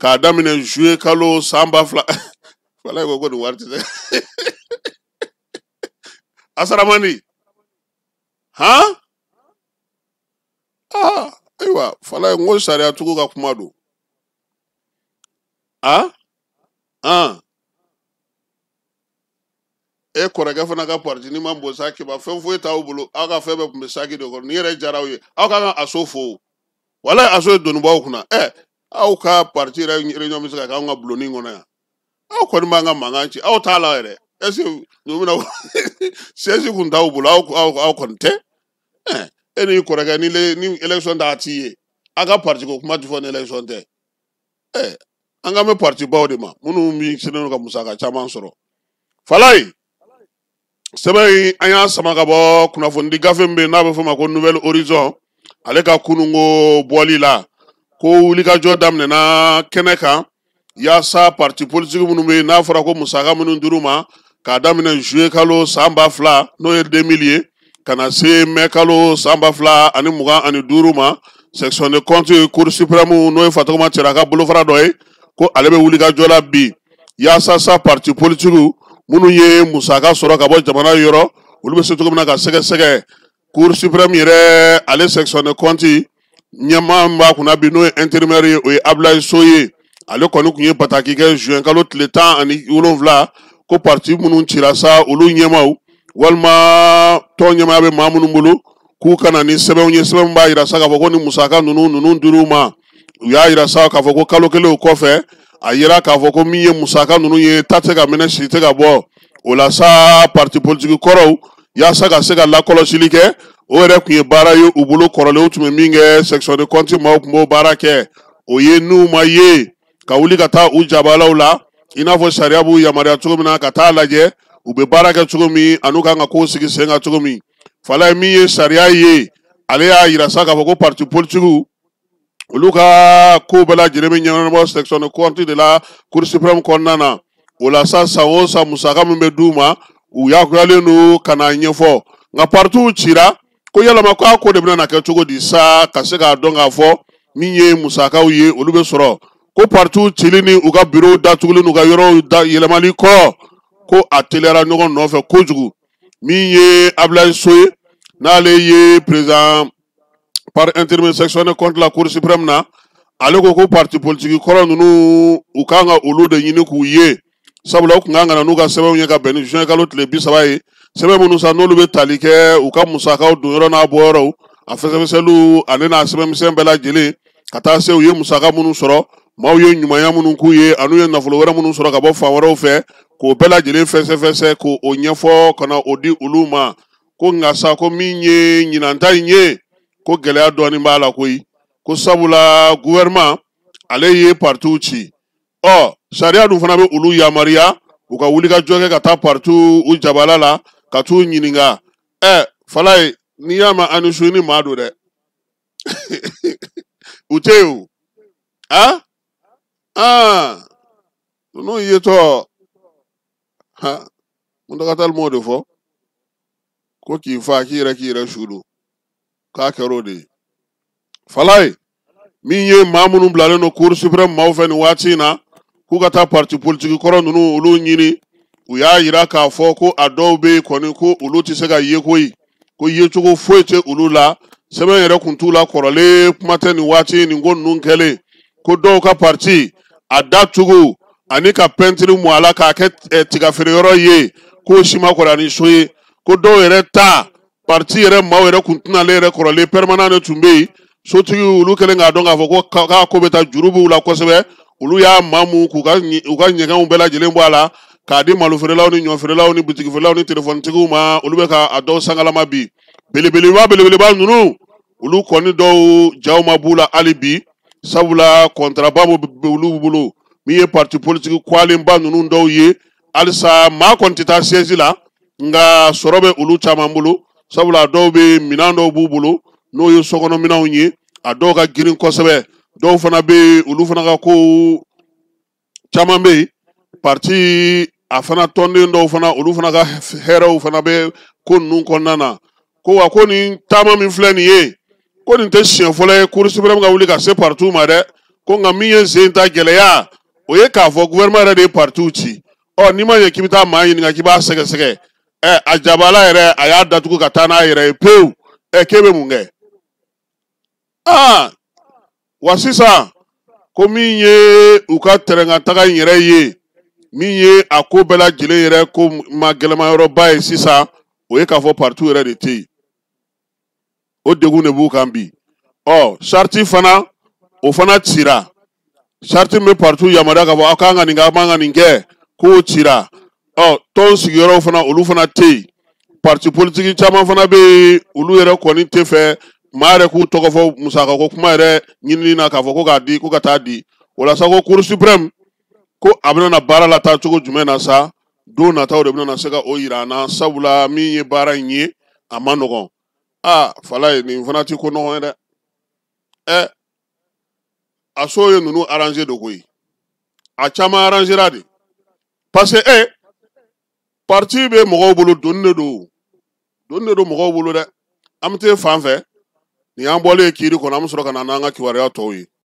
k'a daminɛ juillet kalo san 2000 fala ko ni wari tɛ asaramani ayiwa fala ngo sariya tugu ka kuma do e kɔrɔkɛ fana ka parti ni man bon saki ba fɛn foyi t'aw bolo aw ka fɛn bɛɛ tun bɛ saki de kɔnɔ ni yɛrɛ jara aw ye aw ka aso fo wala aso ye donibaw kunna aw ka parti yɛrɛ réunion bɛ se ka kɛ anw ka buloni kɔnɔ yan aw kɔni b'an ka mankan ci aw t'a la yɛrɛ est-ce que ninnu bɛna siège kun t'aw bolo aw kɔni tɛ e ni kɔrɔkɛ ni élection t'a t'i ye aw ka parti ko kuma ti fɔ ni élection tɛ an ka mɛn parti baw de ma minnu bɛ sinɛn ka musaka caman sɔrɔ falaye sɛbɛn in an y'a sama ka bɔ kunnafonidi gafe min bɛ yen n'a bɛ fɔ o ma ko nouvelle horizon ale ka kununko bɔli la ko wulikajɔ daminɛna kɛnɛ kan yaasa parti politique minnu bɛ yen n'a fɔra ko musaka minnu dir'u ma k'a daminɛ juillet kalo san 2000 n'o ye 2000 ye ka na se mai kalo san 2025 ma section de compte cour suprême n'o ye Fatɔgɔma Cɛrɛ ka bolofara dɔ ye ko ale bɛ wulikajɔ la bi yaasa sa parti politique minnu ye musaka sɔrɔ ka bɔ jamana yɔrɔ olu bɛ se cogo min na ka sɛgɛsɛgɛ cour suprême yɛrɛ ale section de compte ɲɛmaa min b'a kunna bi n'o ye intérimaire ye o ye Ablaye So ye ale kɔni tun ye bataki kɛ juin kalo tile 17 ko parti minnu cira sa olu ɲɛmaaw walima tɔn ɲɛmaa bɛ maa minnu bolo k'u kana ni sɛbɛnw ye sɛbɛn b'a jira sa k'a fɔ ko ni musaka ninnu dir'u ma u y'a jira sa k'a fɔ ko kalo kelen o kɔfɛ a yira k'a fɔ ko min ye musaka ninnu ye ta tɛ ka minɛ si tɛ ka bɔ o la sa parti politique kɔrɔw yaasa ka se ka lakɔlɔsili kɛ o yɛrɛ tun ye baara ye u bolo kɔrɔlenw tun bɛ min kɛ section de compte maaw tun b'o baara kɛ o ye n'u ma ye ka wuli ka taa u jabalaw la i n'a fɔ sariya b'u yamaruya cogo min na ka taa lajɛ u bɛ baara kɛ cogo min an'u kan ka kow sigi sen kan cogo min fala ye min ye sariya ye ale y'a yira sa k'a fɔ ko parti politique olu ka ko bɛɛ lajɛlen bɛ ɲɛnabɔ section de compte de la cour suprême kɔnɔna na o la sa san o san musaka min bɛ d'u ma u yakuyalen don ka n'a ɲɛfɔ nka partiw cira ko yalama ko a ko de bɛna kɛ cogo di sa ka se k'a dɔn k'a fɔ min ye musakaw ye olu bɛ sɔrɔ ko partiw cili ni u ka bureau datugulen n'u ka yɔrɔw yɛlɛmali kɔ ko a teliyara ɲɔgɔn nɔfɛ kojugu min ye Ablaye So ye n'ale ye président par intérim section de compte la cour suprême na ale ko parti politique kɔrɔ ninnu u kan ka olu de ɲini k'u ye sabula u kun kan ka na n'u ka sɛbɛnw ye ka bɛn ni juin kalo tile 30 ye sɛbɛn minnu sa n'olu bɛ tali kɛ u ka musakaw don yɔrɔ n'a bɔ yɔrɔw a fɛsɛfɛsɛliw ale n'a sɛbɛnmisɛn bɛɛ lajɛlen ka taa se u ye musaka minnu sɔrɔ maaw ye ɲumanya minnu k'u ye an'u ye nafolo wɛrɛ minnu sɔrɔ ka bɔ fan wɛrɛw fɛ k'o bɛɛ lajɛlen fɛsɛfɛsɛ k'o ɲɛfɔ ka na o di olu ma ko nka sa ko min ye ɲinanta in ye ko gɛlɛya dɔɔni b'a la koyi ko sabula gouvernement ale ye partiw ci sariya dun fana bɛ olu yamaruya u ka wuli ka jɔ kɛ ka taa partiw u jabala la ka t'u ɲininka fala ye n'i y'a mɛn ani su ni maa don dɛ u tɛ yen o ninnu ye tɔ Muntaka m'o de fɔ ko k'i fa k'i yɛrɛ su don k'a kɛra o de ye fala ye min ye maa minnu bilalen don cour suprême maaw fɛ nin waati in na k'u ka taa parti politique kɔrɔ ninnu olu ɲini u y'a yira k'a fɔ ko a dɔw bɛ yen kɔni ko olu tɛ se ka ye koyi ko yecogo foyi tɛ olu la sɛbɛn yɛrɛ kun t'u la kɔrɔlen kuma tɛ nin waati nin ko ninnu kɛlen ko dɔw ka parti a datugu ani ka pɛntiri mu a la k'a kɛ tigafeere yɔrɔ ye k'o si ma kɔrɔ ani so ye ko dɔw yɛrɛ ta parti yɛrɛ maaw yɛrɛ kun tɛna ale yɛrɛ kɔrɔlen permanent de tun bɛ yen sotigi olu kɛlen k'a dɔn k'a fɔ ko k'a ko bɛ taa juru b'u la kosɛbɛ olu y'a maamu k'u ka ɲɛgɛnw bɛɛ lajɛlen bɔ a la k'a di malofeerelaw ni ɲɔfeerelaw ni butigifeerelaw ni telefonitigiw ma olu bɛ ka a dɔw sangalama bi belebeleba ninnu olu kɔni dɔw jaw ma b'u la hali bi sabula contrat ba bɛ olu bolo min ye parti politique kwalenba ninnu dɔw ye halisa maa kɔni tɛ taa siège la nka sɔrɔ bɛ olu caman bolo sabula dɔw bɛ minɛn dɔw b'u bolo n'o ye sokɔnɔ minɛnw ye a dɔw ka girin kosɛbɛ dɔw fana bɛ olu fana ka ko caman bɛ yen parti a fana tɔnden dɔw fana olu fana ka hɛrɛw fana bɛ ko ninnu kɔnɔna na ko wa ko nin taama min filɛ nin ye ko nin tɛ siɲɛ fɔlɔ ye cour suprême ka wuli ka se partout ma dɛ ko nka min ye sen ta gɛlɛya o ye k'a fɔ gouvernement yɛrɛ de ye parti ci n'i ma ɲɛ k'i bɛ taa maa ɲininka k'i b'a sɛgɛsɛgɛ a jabala yɛrɛ a y'a datugu ka taa n'a yɛrɛ ye pewu k'e bɛ mun kɛ wa sisan ko min ye u ka tɛrɛnkantaga in yɛrɛ ye min ye a ko bɛɛ lajɛlen yɛrɛ ko ma gɛlɛma yɔrɔba ye sisan o ye k'a fɔ parti yɛrɛ de tɛ yen o degun de b'u kan bi sariti fana o fana cira sariti min bɛ parti yamaruya k'a fɔ aw kan ka nin kɛ aw man ka nin kɛ k'o cira tɔn sigiyɔrɔw fana olu fana tɛ yen parti politique caman fana bɛ yen olu yɛrɛ kɔni tɛ fɛ maa yɛrɛ k'u tɔgɔ fɔ musakako kuma yɛrɛ ɲinini na k'a fɔ ko k'a di ko ka taa di walasa ko cour suprême ko a bɛna baara la taa cogo jumɛn na sa don nataw de bɛna se ka o yira an na sabula min ye baara in ye a ma nɔgɔn fala ye nin fana ti ko nɔgɔn ye dɛ a so ye ninnu arranger de koyi a caman arrangera de parce que parti bɛ mɔgɔw bolo donni de don mɔgɔw bolo dɛ an bɛ taa fan fɛ nin y'an bɔlen kiiri kɔnɔ an bɛ sɔrɔ ka na n'an ka kibaruya tɔw ye